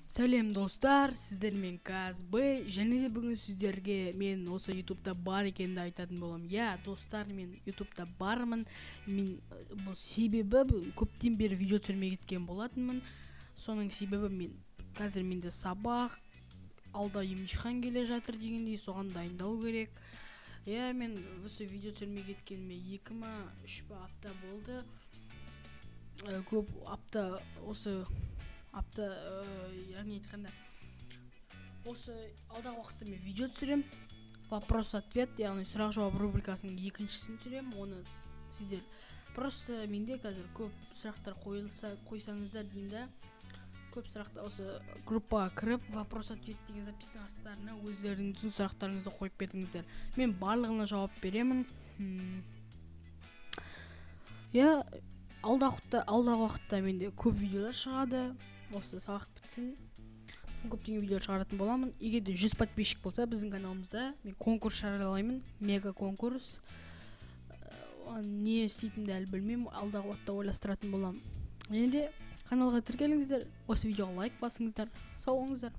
Сәлем достар, сіздермен КСБ, және де бүгін сіздерге мен осы ютубта бар екенді айтатын болам. Достар, мен ютубта бармын. Мен бұл себебі көптен бері видео түсірмей кеткен болатынмын. Соның себебі қазір менде сабақ, алда емтихан келе жатыр дегендей, соған дайындалу керек. Мен осы видео түсірмей кеткеніме 2-3 апта болды. Көп апта яғни айтқанда осы алдағы уақытта мен видео түсірем, вопрос-ответ, яғни сұрақ-жауап рубрикасының екіншісін түсірем. Оны сіздер просто менде қазір көп сұрақтар қойсаңыздар деймін, көп сұрақтар осы группаға кіріп вопрос-ответ деген запистің астарына өздеріңіздің сұрақтарыңызды қойып бердіңіздер. Мен барлығына жауап беремін. Алдағы уақытта менде көп видеолар шығады. Осы сабақ бітсін, көптеген видео шығаратын боламын. Егер де 100 подписчик болса біздің каналымызда, мен конкурс жариялаймын, мега конкурс. Не істейтінімді әлі білмеймін, алдағы уақытта ойластыратын боламын. Енді каналға тіркеліңіздер, осы видеоға лайк басыңыздар. Сау болыңыздар.